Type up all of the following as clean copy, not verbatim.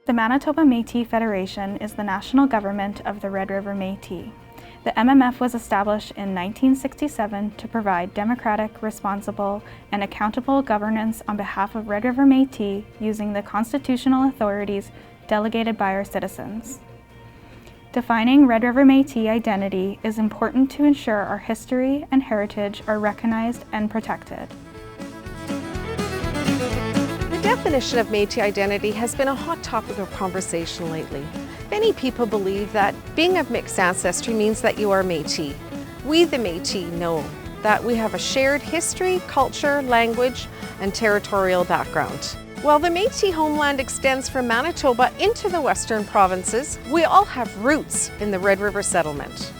The Manitoba Métis Federation is the national government of the Red River Métis. The MMF was established in 1967 to provide democratic, responsible, and accountable governance on behalf of Red River Métis using the constitutional authorities delegated by our citizens. Defining Red River Métis identity is important to ensure our history and heritage are recognized and protected. The definition of Métis identity has been a hot topic of conversation lately. Many people believe that being of mixed ancestry means that you are Métis. We, the Métis, know that we have a shared history, culture, language, and territorial background. While the Métis homeland extends from Manitoba into the western provinces, we all have roots in the Red River settlement.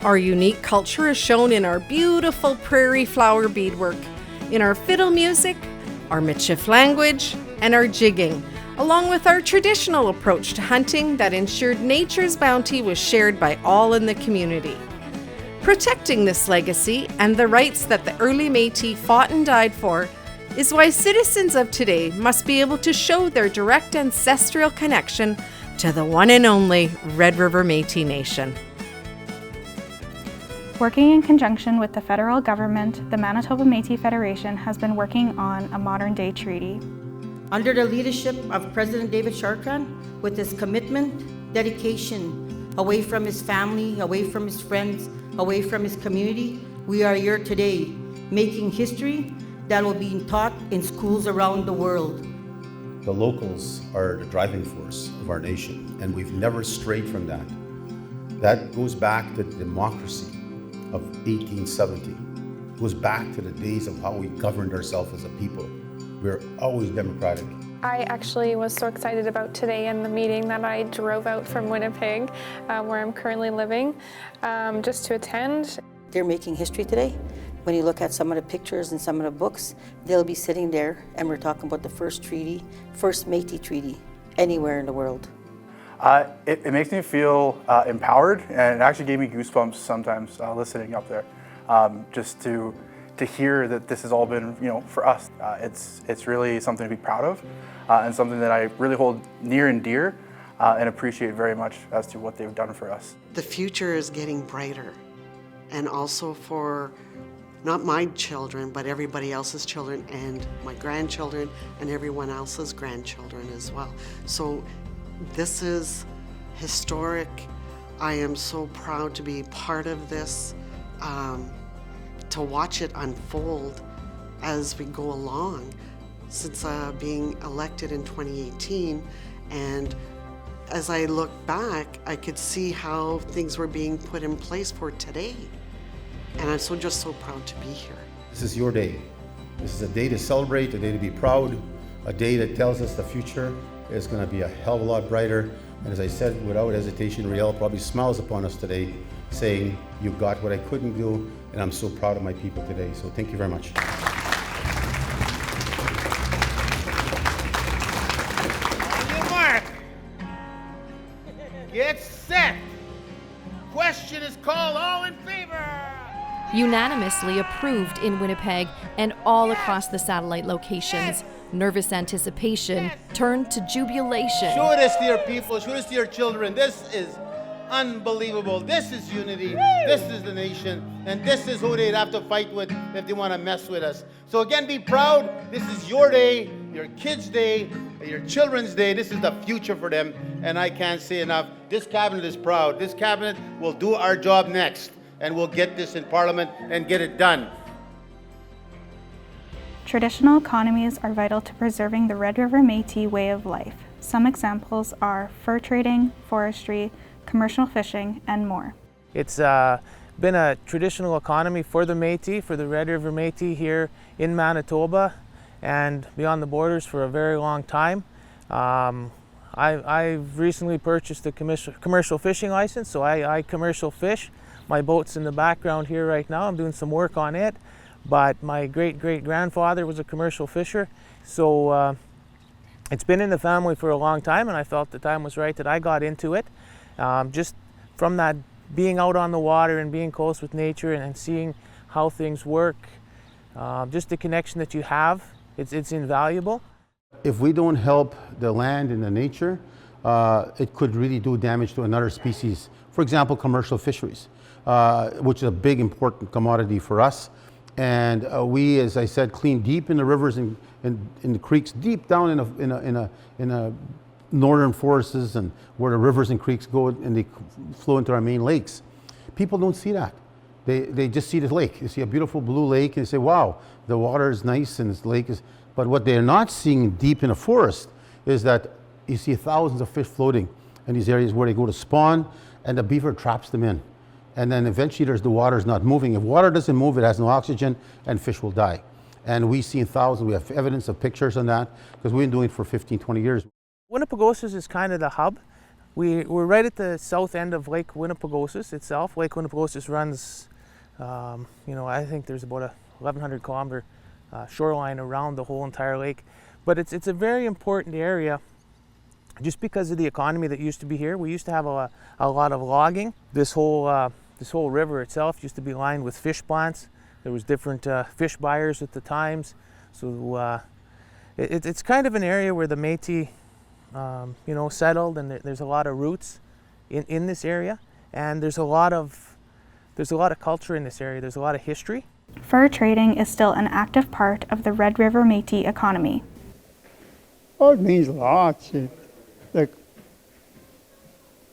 Our unique culture is shown in our beautiful prairie flower beadwork, in our fiddle music, our Michif language, and our jigging, along with our traditional approach to hunting that ensured nature's bounty was shared by all in the community. Protecting this legacy and the rights that the early Métis fought and died for is why citizens of today must be able to show their direct ancestral connection to the one and only Red River Métis Nation. Working in conjunction with the federal government, the Manitoba Métis Federation has been working on a modern-day treaty. Under the leadership of President David Chartrand, with his commitment, dedication, away from his family, away from his friends, away from his community, we are here today, making history that will be taught in schools around the world. The locals are the driving force of our nation, and we've never strayed from that. That goes back to the democracy of 1870. It goes back to the days of how we governed ourselves as a people. We're always democratic. I actually was so excited about today and the meeting that I drove out from Winnipeg, where I'm currently living, just to attend. They're making history today. When you look at some of the pictures and some of the books, they'll be sitting there and we're talking about the first treaty, first Métis treaty, anywhere in the world. It makes me feel empowered, and it actually gave me goosebumps sometimes listening up there, just to hear that this has all been, for us. It's really something to be proud of, and something that I really hold near and dear, and appreciate very much as to what they've done for us. The future is getting brighter, and also for not my children, but everybody else's children, and my grandchildren, and everyone else's grandchildren as well. So this is historic. I am so proud to be part of this, to watch it unfold as we go along. Since being elected in 2018, and as I look back, I could see how things were being put in place for today. And I'm just so proud to be here. This is your day. This is a day to celebrate, a day to be proud, a day that tells us the future is going to be a hell of a lot brighter. And as I said, without hesitation, Riel probably smiles upon us today, saying, you got what I couldn't do, and I'm so proud of my people today. So thank you very much. On your mark. Get set. Question is called. All in favor. Unanimously approved in Winnipeg and all across the satellite locations. Nervous anticipation turned to jubilation. Show this to your people, show this to your children. This is unbelievable. This is unity. This is the nation. And this is who they'd have to fight with if they want to mess with us. So again, be proud. This is your day, your kids' day, your children's day. This is the future for them. And I can't say enough. This cabinet is proud. This cabinet will do our job next. And we'll get this in Parliament and get it done. Traditional economies are vital to preserving the Red River Métis way of life. Some examples are fur trading, forestry, commercial fishing, and more. It's been a traditional economy for the Métis, for the Red River Métis here in Manitoba and beyond the borders for a very long time. I've recently purchased a commercial fishing license, so I commercial fish. My boat's in the background here right now. I'm doing some work on it, but my great-great-grandfather was a commercial fisher, so it's been in the family for a long time, and I felt the time was right that I got into it. Just from that being out on the water and being close with nature and seeing how things work, just the connection that you have, it's invaluable. if we don't help the land and the nature, it could really do damage to another species. For example, commercial fisheries, which is a big important commodity for us. And we, as I said, clean deep in the rivers and in the creeks, deep down in a northern forests and where the rivers and creeks go and they flow into our main lakes. People don't see that. They just see the lake. They see a beautiful blue lake and they say, wow, the water is nice and this lake is, but what they're not seeing deep in a forest is that you see thousands of fish floating in these areas where they go to spawn and the beaver traps them in. And then eventually the water is not moving. If water doesn't move, it has no oxygen and fish will die. And we've seen thousands, we have evidence of pictures on that because we've been doing it for 15, 20 years. Winnipegosis is kind of the hub. We're right at the south end of Lake Winnipegosis itself. Lake Winnipegosis runs, I think there's about a 1,100 kilometer shoreline around the whole entire lake. But it's a very important area just because of the economy that used to be here. We used to have a lot of logging. This whole river itself used to be lined with fish plants. There was different fish buyers at the times. So it's kind of an area where the Métis settled, and there's a lot of roots in this area, and there's a lot of culture in this area. There's a lot of history. Fur trading is still an active part of the Red River Métis economy. Oh, it means lots. Like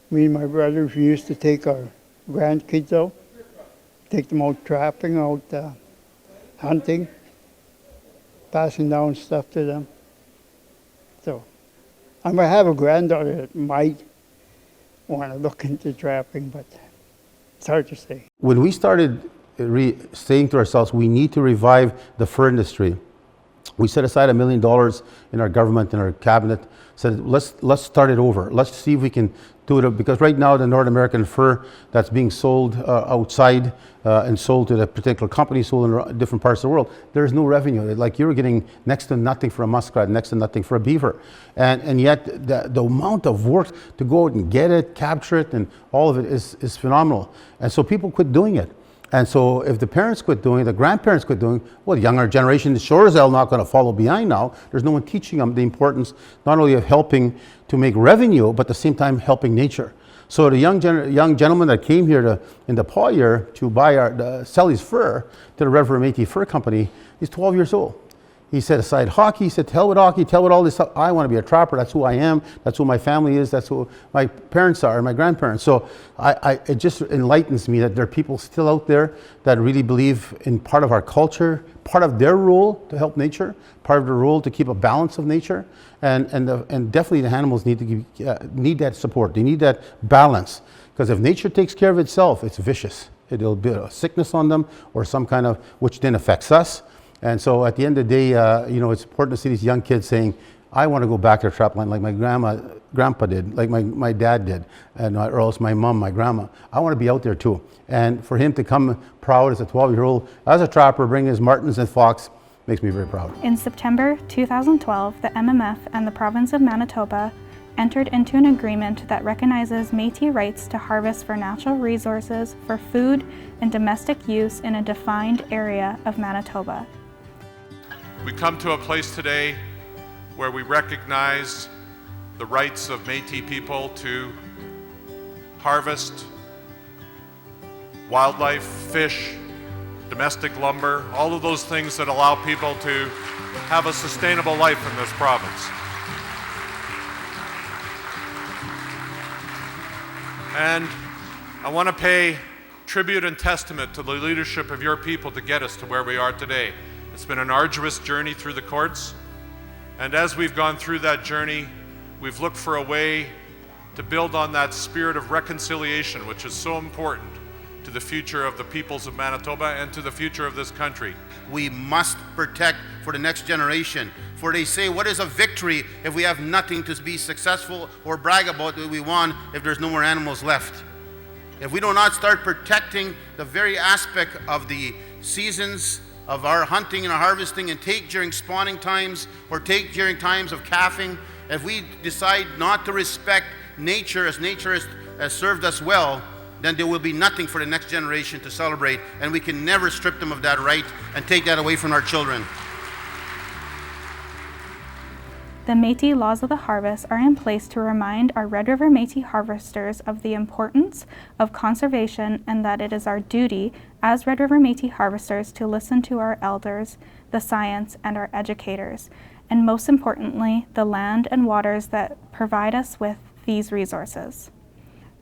me and my brothers, we used to take our grandkids out, take them out trapping, out hunting, passing down stuff to them. So I might have a granddaughter that might want to look into trapping, but it's hard to say. When we started saying to ourselves, we need to revive the fur industry, we set aside $1 million in our government, in our cabinet, said let's start it over. Let's see if we can do it, because right now the North American fur that's being sold outside and sold to the particular company, sold in different parts of the world, there's no revenue. Like you're getting next to nothing for a muskrat, next to nothing for a beaver. And yet the amount of work to go out and get it, capture it, and all of it is phenomenal. And so people quit doing it. And so if the parents quit doing it, the grandparents quit doing it, well, the younger generation is sure as hell not going to follow behind now. There's no one teaching them the importance not only of helping to make revenue, but at the same time helping nature. So the young gentleman that came here in the Paul year to buy sell his fur to the Red River Métis Fur Company, he's 12 years old. He set aside hockey. He said, tell with hockey, tell with all this stuff. I want to be a trapper. That's who I am. That's who my family is. That's who my parents are, my grandparents. So it just enlightens me that there are people still out there that really believe in part of our culture, part of their role to help nature, part of their role to keep a balance of nature. And definitely the animals need that support. They need that balance. Because if nature takes care of itself, it's vicious. It'll be a sickness on them or some kind of, which then affects us. And so at the end of the day, it's important to see these young kids saying, I want to go back to the trap line like my grandpa did, like my dad did, or else my mom, my grandma. I want to be out there too. And for him to come proud as a 12-year-old, as a trapper, bringing his martens and fox, makes me very proud. In September 2012, the MMF and the province of Manitoba entered into an agreement that recognizes Métis rights to harvest for natural resources for food and domestic use in a defined area of Manitoba. We come to a place today where we recognize the rights of Métis people to harvest wildlife, fish, domestic lumber, all of those things that allow people to have a sustainable life in this province. And I want to pay tribute and testament to the leadership of your people to get us to where we are today. It's been an arduous journey through the courts, and as we've gone through that journey, we've looked for a way to build on that spirit of reconciliation, which is so important to the future of the peoples of Manitoba and to the future of this country. We must protect for the next generation. For they say, what is a victory if we have nothing to be successful or brag about that we won if there's no more animals left? If we do not start protecting the very aspect of the seasons of our hunting and our harvesting, and take during spawning times or take during times of calving, if we decide not to respect nature as nature has served us well, then there will be nothing for the next generation to celebrate, and we can never strip them of that right and take that away from our children. The Métis laws of the harvest are in place to remind our Red River Métis harvesters of the importance of conservation and that it is our duty as Red River Métis harvesters to listen to our elders, the science, and our educators, and most importantly, the land and waters that provide us with these resources.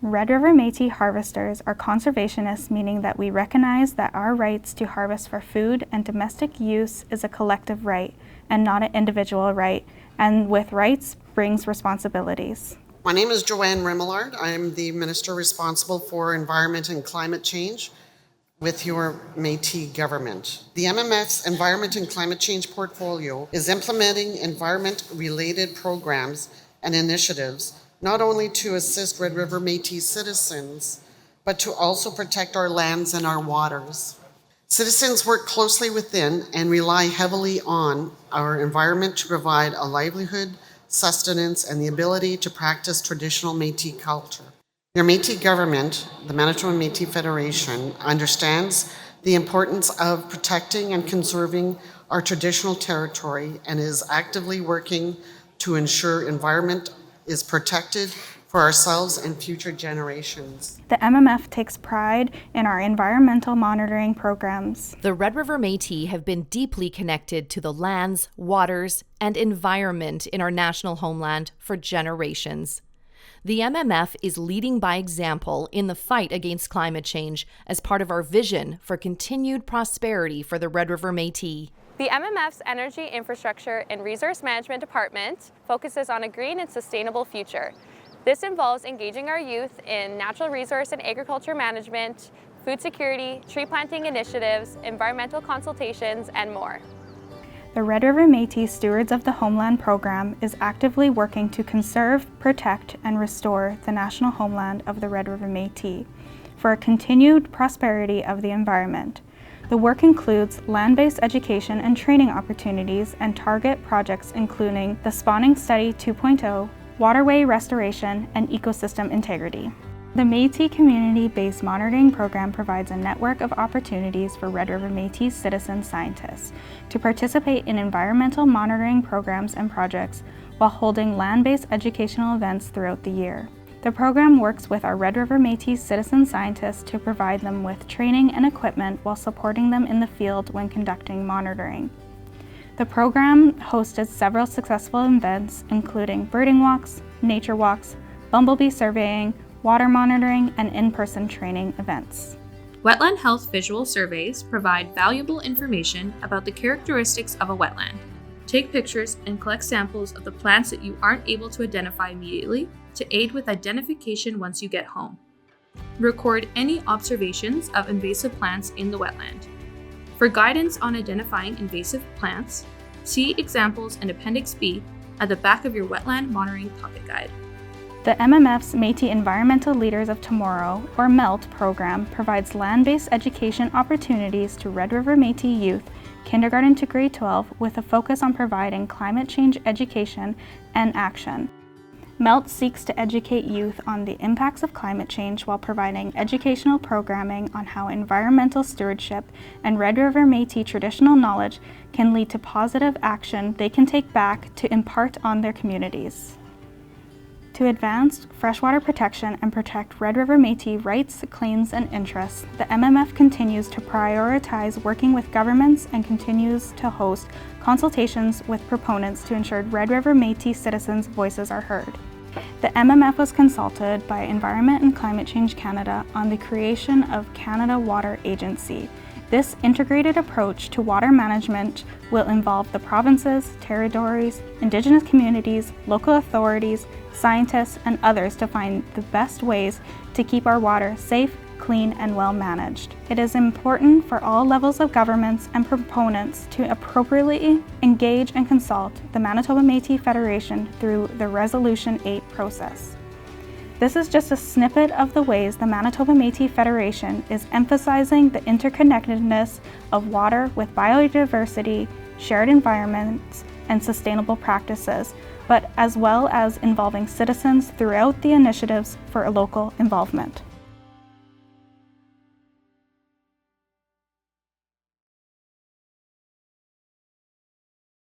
Red River Métis harvesters are conservationists, meaning that we recognize that our rights to harvest for food and domestic use is a collective right and not an individual right, and with rights brings responsibilities. My name is Joanne Remillard. I'm the Minister responsible for Environment and Climate Change with your Métis government. The MMF's Environment and Climate Change portfolio is implementing environment-related programs and initiatives not only to assist Red River Métis citizens, but to also protect our lands and our waters. Citizens work closely within and rely heavily on our environment to provide a livelihood, sustenance, and the ability to practice traditional Métis culture. Your Métis government, the Manitoba Métis Federation, understands the importance of protecting and conserving our traditional territory and is actively working to ensure environment is protected for ourselves and future generations. The MMF takes pride in our environmental monitoring programs. The Red River Métis have been deeply connected to the lands, waters, and environment in our national homeland for generations. The MMF is leading by example in the fight against climate change as part of our vision for continued prosperity for the Red River Métis. The MMF's Energy, Infrastructure, and Resource Management Department focuses on a green and sustainable future. This involves engaging our youth in natural resource and agriculture management, food security, tree planting initiatives, environmental consultations, and more. The Red River Métis Stewards of the Homeland program is actively working to conserve, protect, and restore the national homeland of the Red River Métis for a continued prosperity of the environment. The work includes land-based education and training opportunities and target projects including the Spawning Study 2.0, waterway restoration, and ecosystem integrity. The Métis Community-Based Monitoring Program provides a network of opportunities for Red River Métis citizen scientists to participate in environmental monitoring programs and projects while holding land-based educational events throughout the year. The program works with our Red River Métis citizen scientists to provide them with training and equipment while supporting them in the field when conducting monitoring. The program hosted several successful events including birding walks, nature walks, bumblebee surveying, water monitoring, and in-person training events. Wetland health visual surveys provide valuable information about the characteristics of a wetland. Take pictures and collect samples of the plants that you aren't able to identify immediately to aid with identification once you get home. Record any observations of invasive plants in the wetland. For guidance on identifying invasive plants, see examples in Appendix B at the back of your Wetland Monitoring Pocket Guide. The MMF's Métis Environmental Leaders of Tomorrow, or MELT program, provides land-based education opportunities to Red River Métis youth, kindergarten to grade 12, with a focus on providing climate change education and action. MELT seeks to educate youth on the impacts of climate change while providing educational programming on how environmental stewardship and Red River Métis traditional knowledge can lead to positive action they can take back to impart on their communities. To advance freshwater protection and protect Red River Métis rights, claims, and interests, the MMF continues to prioritize working with governments and continues to host consultations with proponents to ensure Red River Métis citizens' voices are heard. The MMF was consulted by Environment and Climate Change Canada on the creation of Canada Water Agency. This integrated approach to water management will involve the provinces, territories, Indigenous communities, local authorities, scientists, and others to find the best ways to keep our water safe, clean, and well managed. It is important for all levels of governments and proponents to appropriately engage and consult the Manitoba Métis Federation through the Resolution 8 process. This is just a snippet of the ways the Manitoba Métis Federation is emphasizing the interconnectedness of water with biodiversity, shared environments, and sustainable practices, but as well as involving citizens throughout the initiatives for a local involvement.